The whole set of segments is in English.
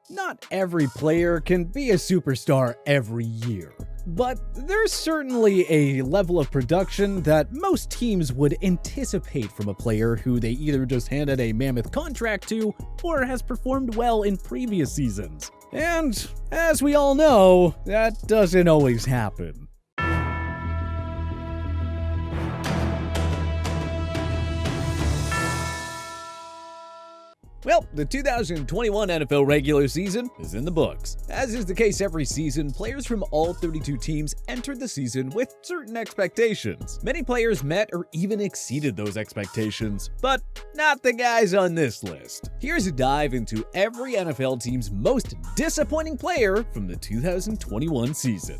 Not every player can be a superstar every year, but there's certainly a level of production that most teams would anticipate from a player who they either just handed a mammoth contract to or has performed well in previous seasons. And as we all know, that doesn't always happen. Well, the 2021 NFL regular season is in the books. As is the case every season, players from all 32 teams entered the season with certain expectations. Many players met or even exceeded those expectations, but not the guys on this list. Here's a dive into every NFL team's most disappointing player from the 2021 season.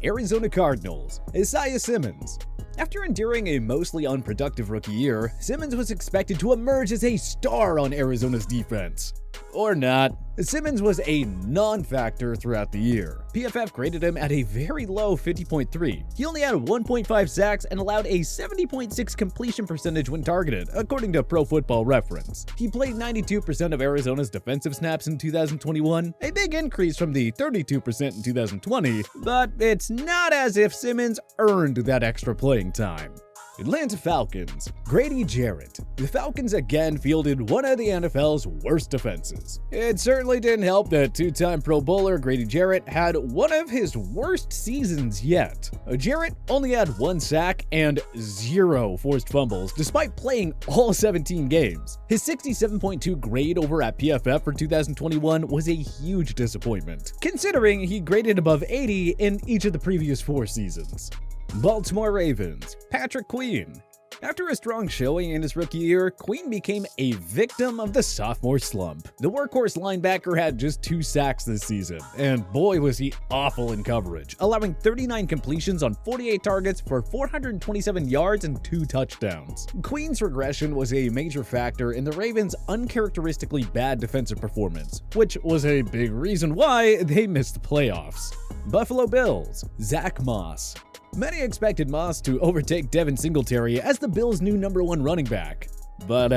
Arizona Cardinals, Isaiah Simmons. After enduring a mostly unproductive rookie year, Simmons was expected to emerge as a star on Arizona's defense. Or not. Simmons was a non-factor throughout the year. PFF graded him at a very low 50.3. He only had 1.5 sacks and allowed a 70.6 completion percentage when targeted, according to Pro Football Reference. He played 92% of Arizona's defensive snaps in 2021, a big increase from the 32% in 2020, but it's not as if Simmons earned that extra playing time. Atlanta Falcons, Grady Jarrett. The Falcons again fielded one of the NFL's worst defenses. It certainly didn't help that two-time Pro Bowler Grady Jarrett had one of his worst seasons yet. Jarrett only had 1 sack and 0 forced fumbles despite playing all 17 games. His 67.2 grade over at PFF for 2021 was a huge disappointment, considering he graded above 80 in each of the previous 4 seasons. Baltimore Ravens, Patrick Queen. After a strong showing in his rookie year, Queen became a victim of the sophomore slump. The workhorse linebacker had just 2 sacks this season, and boy was he awful in coverage, allowing 39 completions on 48 targets for 427 yards and 2 touchdowns. Queen's regression was a major factor in the Ravens' uncharacteristically bad defensive performance, which was a big reason why they missed the playoffs. Buffalo Bills, Zack Moss. Many expected Moss to overtake Devin Singletary as the Bills' new #1 running back. But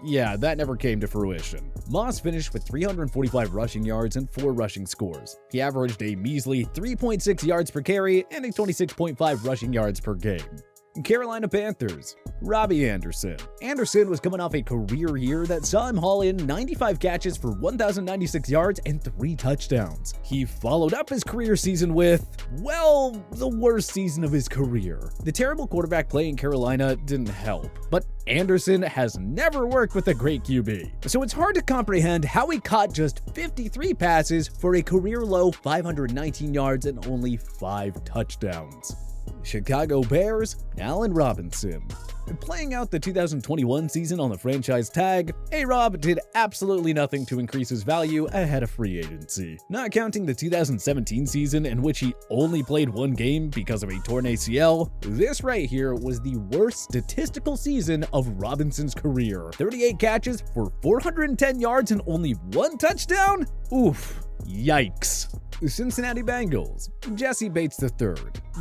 yeah, that never came to fruition. Moss finished with 345 rushing yards and 4 rushing scores. He averaged a measly 3.6 yards per carry and a 26.5 rushing yards per game. Carolina Panthers, Robbie Anderson. Anderson was coming off a career year that saw him haul in 95 catches for 1,096 yards and 3 touchdowns. He followed up his career season with, well, the worst season of his career. The terrible quarterback play in Carolina didn't help, but Anderson has never worked with a great QB. So it's hard to comprehend how he caught just 53 passes for a career-low 519 yards and only 5 touchdowns. Chicago Bears, Allen Robinson. Playing out the 2021 season on the franchise tag, A-Rob did absolutely nothing to increase his value ahead of free agency. Not counting the 2017 season in which he only played 1 game because of a torn ACL, this right here was the worst statistical season of Robinson's career. 38 catches for 410 yards and only 1 touchdown? Oof. Yikes. Cincinnati Bengals, Jessie Bates III.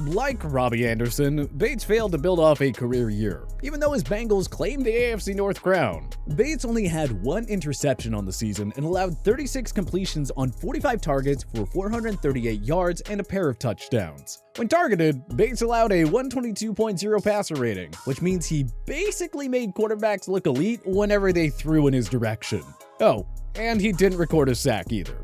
Like Robbie Anderson, Bates failed to build off a career year, even though his Bengals claimed the AFC North crown. Bates only had 1 interception on the season and allowed 36 completions on 45 targets for 438 yards and a pair of touchdowns. When targeted, Bates allowed a 122.0 passer rating, which means he basically made quarterbacks look elite whenever they threw in his direction. Oh, and he didn't record a sack either.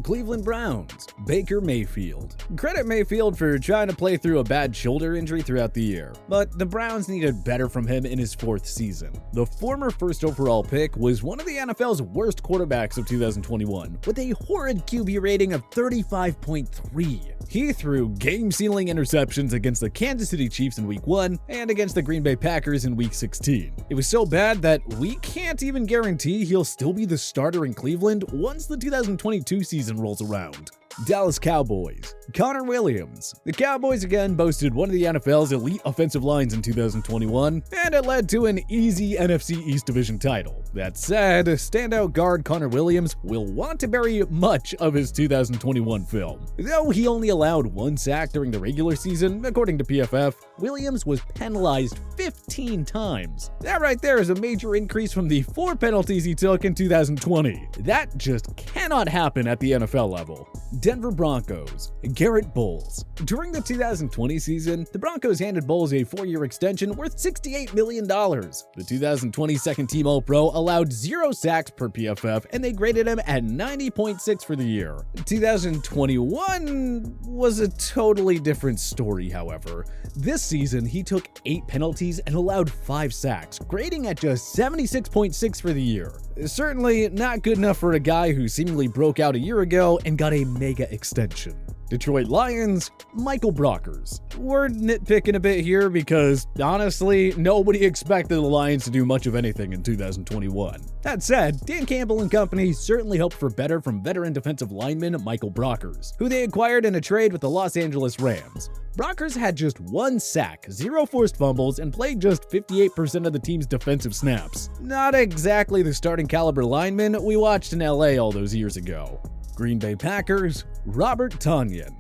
Cleveland Browns, Baker Mayfield. Credit Mayfield for trying to play through a bad shoulder injury throughout the year, but the Browns needed better from him in his 4th season. The former 1st overall pick was one of the NFL's worst quarterbacks of 2021, with a horrid QB rating of 35.3. He threw game-sealing interceptions against the Kansas City Chiefs in Week 1 and against the Green Bay Packers in Week 16. It was so bad that we can't even guarantee he'll still be the starter in Cleveland once the 2022 season rolls around. Dallas Cowboys. Connor Williams. The Cowboys again boasted one of the NFL's elite offensive lines in 2021, and it led to an easy NFC East Division title. That said, standout guard Connor Williams will want to bury much of his 2021 film. Though he only allowed 1 sack during the regular season, according to PFF, Williams was penalized 15 times. That right there is a major increase from the 4 penalties he took in 2020. That just cannot happen at the NFL level. Denver Broncos. Garrett Bowles. During the 2020 season, the Broncos handed Bowles a 4-year extension worth $68 million. The 2020 second-team All-Pro allowed 0 sacks per PFF, and they graded him at 90.6 for the year. 2021 was a totally different story, however. This season, he took 8 penalties and allowed 5 sacks, grading at just 76.6 for the year. Certainly not good enough for a guy who seemingly broke out a year ago and got a mega extension. Detroit Lions, Michael Brockers. We're nitpicking a bit here because, honestly, nobody expected the Lions to do much of anything in 2021. That said, Dan Campbell and company certainly hoped for better from veteran defensive lineman Michael Brockers, who they acquired in a trade with the Los Angeles Rams. Brockers had just 1 sack, 0 forced fumbles, and played just 58% of the team's defensive snaps. Not exactly the starting caliber lineman we watched in LA all those years ago. Green Bay Packers, Robert Tonyan.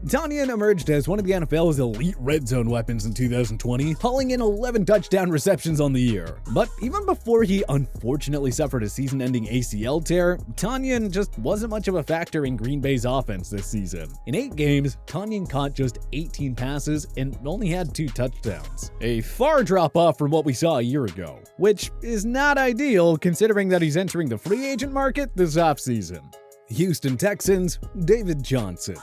Tonyan emerged as one of the NFL's elite red zone weapons in 2020, hauling in 11 touchdown receptions on the year. But even before he unfortunately suffered a season-ending ACL tear, Tonyan just wasn't much of a factor in Green Bay's offense this season. In 8 games, Tonyan caught just 18 passes and only had 2 touchdowns. A far drop-off from what we saw a year ago, which is not ideal considering that he's entering the free agent market this offseason. Houston Texans, David Johnson.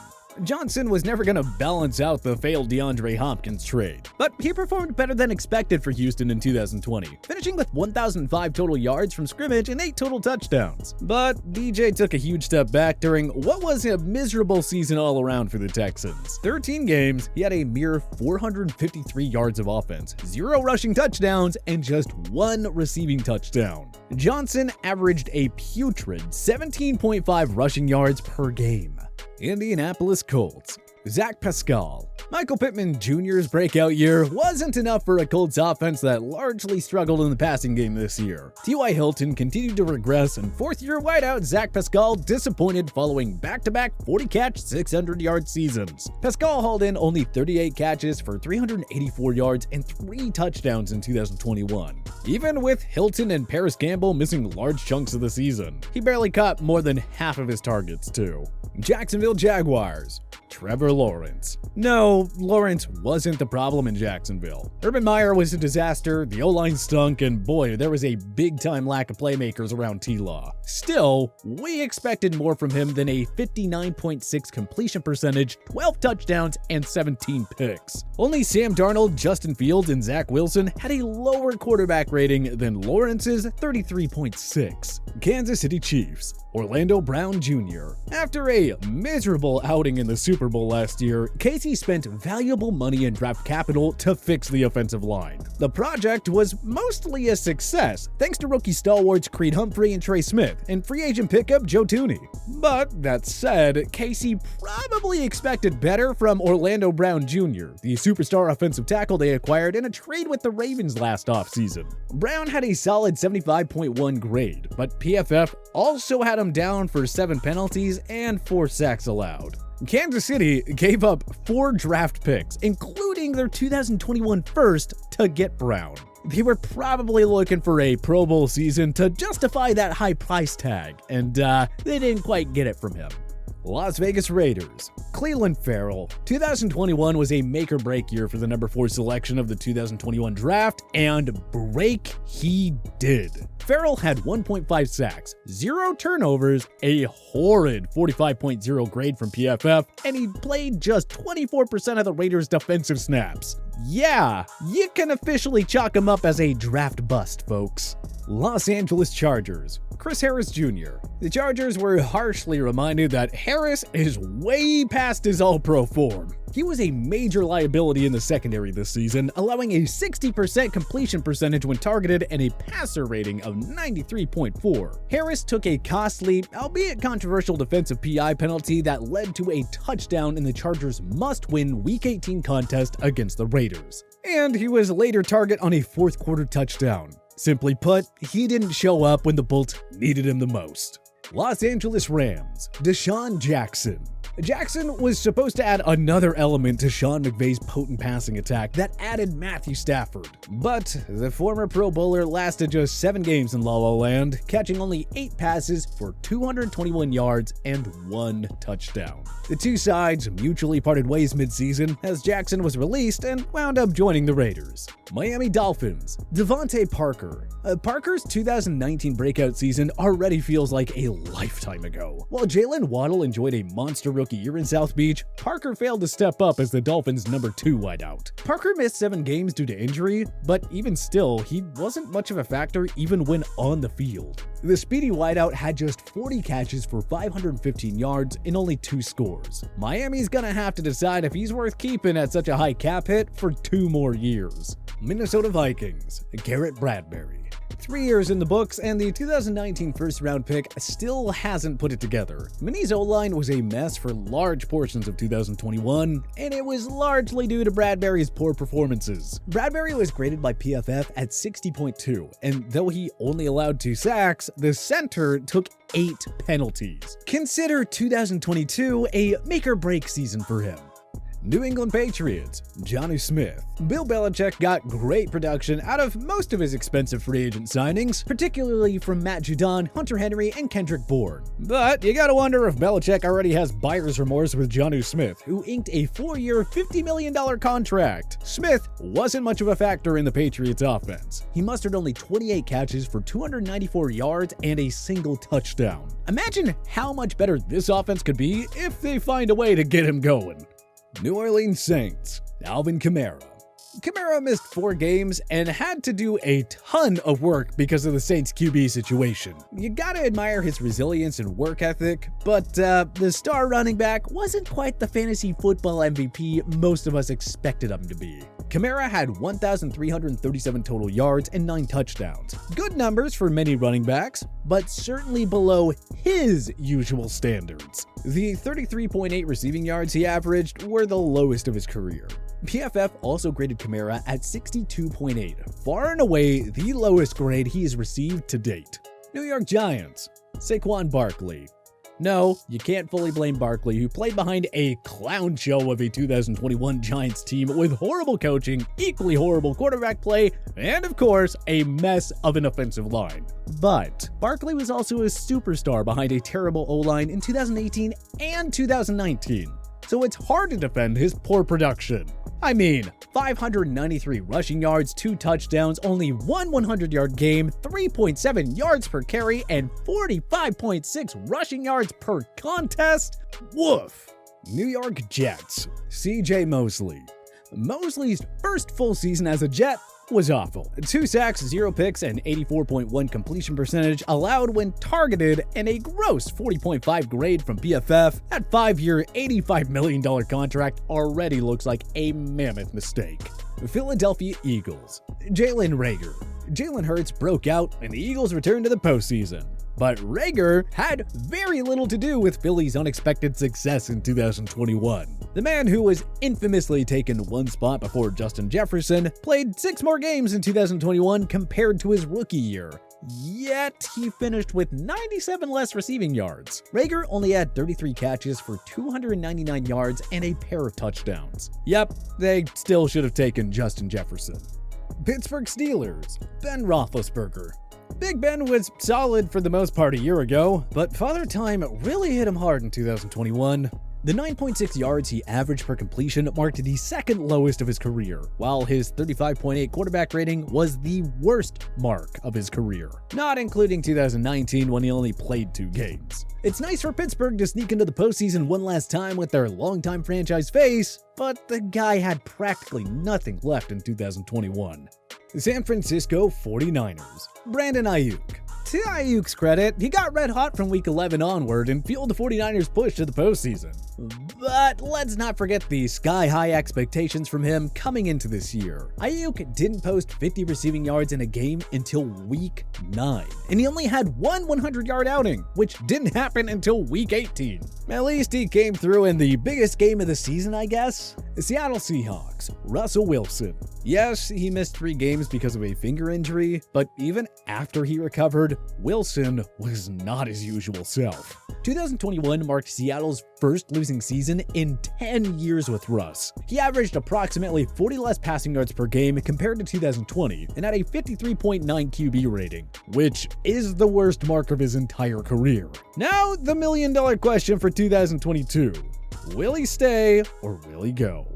Johnson was never going to balance out the failed DeAndre Hopkins trade, but he performed better than expected for Houston in 2020, finishing with 1,005 total yards from scrimmage and 8 total touchdowns. But DJ took a huge step back during what was a miserable season all around for the Texans. 13 games, he had a mere 453 yards of offense, 0 rushing touchdowns, and just 1 receiving touchdown. Johnson averaged a putrid 17.5 rushing yards per game. Indianapolis Colts, Zack Pascal. Michael Pittman Jr.'s breakout year wasn't enough for a Colts offense that largely struggled in the passing game this year. T.Y. Hilton continued to regress, and 4th-year wideout Zack Pascal disappointed following back-to-back 40-catch, 600-yard seasons. Pascal hauled in only 38 catches for 384 yards and 3 touchdowns in 2021. Even with Hilton and Paris Campbell missing large chunks of the season, he barely caught more than half of his targets, too. Jacksonville Jaguars, Trevor Lawrence. No, Lawrence wasn't the problem in Jacksonville. Urban Meyer was a disaster, the O-line stunk, and boy, there was a big-time lack of playmakers around T-Law. Still, we expected more from him than a 59.6 completion percentage, 12 touchdowns, and 17 picks. Only Sam Darnold, Justin Fields, and Zach Wilson had a lower quarterback rating than Lawrence's 33.6. Kansas City Chiefs, Orlando Brown Jr. After a miserable outing in the Super Bowl last year, Casey spent valuable money and draft capital to fix the offensive line. The project was mostly a success, thanks to rookie stalwarts Creed Humphrey and Trey Smith, and free agent pickup Joe Thuney. But that said, Casey probably expected better from Orlando Brown Jr., the superstar offensive tackle they acquired in a trade with the Ravens last offseason. Brown had a solid 75.1 grade, but PFF also had him down for 7 penalties and 4 sacks allowed. Kansas City gave up 4 draft picks, including their 2021 first, to get Brown. They were probably looking for a Pro Bowl season to justify that high price tag, and they didn't quite get it from him. Las Vegas Raiders, Clelin Ferrell. 2021 was a make-or-break year for the number 4 selection of the 2021 draft, and break he did. Ferrell had 1.5 sacks, 0 turnovers, a horrid 45.0 grade from PFF, and he played just 24% of the Raiders' defensive snaps. Yeah, you can officially chalk him up as a draft bust, folks. Los Angeles Chargers, Chris Harris Jr. The Chargers were harshly reminded that Harris is way past his all-pro form. He was a major liability in the secondary this season, allowing a 60% completion percentage when targeted and a passer rating of 93.4. Harris took a costly, albeit controversial defensive PI penalty that led to a touchdown in the Chargers' must-win Week 18 contest against the Raiders. And he was later target on a fourth quarter touchdown. Simply put, he didn't show up when the Bolts needed him the most. Los Angeles Rams, Deshaun Jackson. Jackson was supposed to add another element to Sean McVay's potent passing attack that added Matthew Stafford. But the former Pro Bowler lasted just 7 games in La La Land, catching only 8 passes for 221 yards and 1 touchdown. The two sides mutually parted ways midseason as Jackson was released and wound up joining the Raiders. Miami Dolphins, Devante Parker. Parker's 2019 breakout season already feels like a lifetime ago. While Jalen Waddle enjoyed a monster rookie year in South Beach, Parker failed to step up as the Dolphins' number 2 wideout. Parker missed 7 games due to injury, but even still, he wasn't much of a factor even when on the field. The speedy wideout had just 40 catches for 515 yards and only 2 scores. Miami's gonna have to decide if he's worth keeping at such a high cap hit for 2 more years. Minnesota Vikings, Garrett Bradbury. 3 years in the books, and the 2019 first-round pick still hasn't put it together. Minnie's O-line was a mess for large portions of 2021, and it was largely due to Bradbury's poor performances. Bradbury was graded by PFF at 60.2, and though he only allowed 2 sacks, the center took 8 penalties. Consider 2022 a make-or-break season for him. New England Patriots, Jonnu Smith. Bill Belichick got great production out of most of his expensive free agent signings, particularly from Matt Judon, Hunter Henry, and Kendrick Bourne. But you gotta wonder if Belichick already has buyer's remorse with Jonnu Smith, who inked a 4-year, $50 million contract. Smith wasn't much of a factor in the Patriots' offense. He mustered only 28 catches for 294 yards and a single touchdown. Imagine how much better this offense could be if they find a way to get him going. New Orleans Saints, Alvin Kamara. Kamara missed 4 games and had to do a ton of work because of the Saints' QB situation. You gotta admire his resilience and work ethic, but the star running back wasn't quite the fantasy football MVP most of us expected him to be. Kamara had 1,337 total yards and 9 touchdowns. Good numbers for many running backs, but certainly below his usual standards. The 33.8 receiving yards he averaged were the lowest of his career. PFF also graded Kamara at 62.8, far and away the lowest grade he has received to date. New York Giants, Saquon Barkley. No, you can't fully blame Barkley, who played behind a clown show of a 2021 Giants team with horrible coaching, equally horrible quarterback play, and of course, a mess of an offensive line. But Barkley was also a superstar behind a terrible O-line in 2018 and 2019, so it's hard to defend his poor production. I mean, 593 rushing yards, 2 touchdowns, only 1 100-yard game, 3.7 yards per carry, and 45.6 rushing yards per contest? Woof! New York Jets, CJ Mosley. Mosley's first full season as a Jet was awful. 2 sacks, 0 picks, and 84.1 completion percentage allowed when targeted, and a gross 40.5 grade from PFF. That 5-year, $85 million contract already looks like a mammoth mistake. Philadelphia Eagles, Jalen Reagor. Jalen Hurts broke out, and the Eagles returned to the postseason. But Reagor had very little to do with Philly's unexpected success in 2021. The man who was infamously taken 1 spot before Justin Jefferson played 6 more games in 2021 compared to his rookie year. Yet, he finished with 97 less receiving yards. Reagor only had 33 catches for 299 yards and a pair of touchdowns. Yep, they still should have taken Justin Jefferson. Pittsburgh Steelers, Ben Roethlisberger. Big Ben was solid for the most part a year ago, but Father Time really hit him hard in 2021. The 9.6 yards he averaged per completion marked the second lowest of his career, while his 35.8 quarterback rating was the worst mark of his career, not including 2019 when he only played 2 games. It's nice for Pittsburgh to sneak into the postseason one last time with their longtime franchise face, but the guy had practically nothing left in 2021. San Francisco 49ers, Brandon Ayuk. to Ayuk's credit, he got red hot from week 11 onward and fueled the 49ers' push to the postseason. But let's not forget the sky-high expectations from him coming into this year. Ayuk didn't post 50 receiving yards in a game until week 9, and he only had one 100-yard outing, which didn't happen until week 18. At least he came through in the biggest game of the season, I guess. The Seattle Seahawks, Russell Wilson. Yes, he missed 3 games because of a finger injury, but even after he recovered, Wilson was not his usual self. 2021 marked Seattle's first losing season in 10 years with Russ. He averaged approximately 40 less passing yards per game compared to 2020 and had a 53.9 QB rating, which is the worst mark of his entire career. Now, the million-dollar question for 2022. Will he stay or will he go?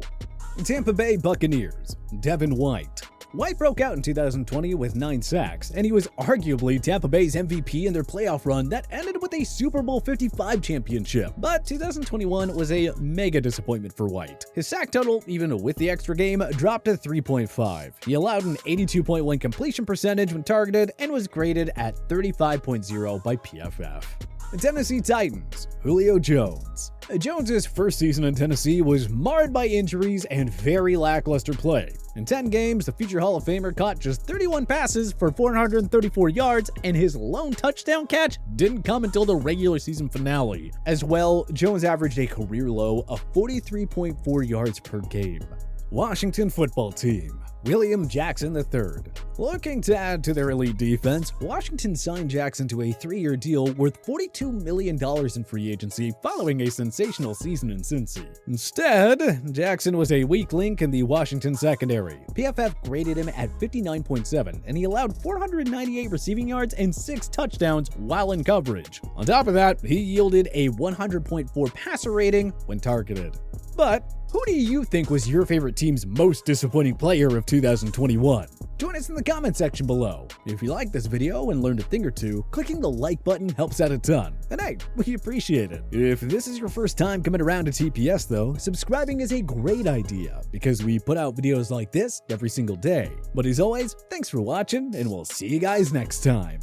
Tampa Bay Buccaneers, Devin White. White broke out in 2020 with 9 sacks, and he was arguably Tampa Bay's MVP in their playoff run that ended with a Super Bowl 55 championship. But 2021 was a mega disappointment for White. His sack total, even with the extra game, dropped to 3.5. He allowed an 82.1 completion percentage when targeted and was graded at 35.0 by PFF. The Tennessee Titans, Julio Jones. Jones's first season in Tennessee was marred by injuries and very lackluster play. In 10 games, the future Hall of Famer caught just 31 passes for 434 yards, and his lone touchdown catch didn't come until the regular season finale. As well, Jones averaged a career low of 43.4 yards per game. Washington Football Team, William Jackson III. Looking to add to their elite defense, Washington signed Jackson to a 3-year deal worth $42 million in free agency following a sensational season in Cincy. Instead, Jackson was a weak link in the Washington secondary. PFF graded him at 59.7, and he allowed 498 receiving yards and 6 touchdowns while in coverage. On top of that, he yielded a 100.4 passer rating when targeted. But who do you think was your favorite team's most disappointing player of 2021? Join us in the comment section below. If you like this video and learned a thing or two, clicking the like button helps out a ton. And hey, we appreciate it. If this is your first time coming around to TPS though, subscribing is a great idea because we put out videos like this every single day. But as always, thanks for watching and we'll see you guys next time.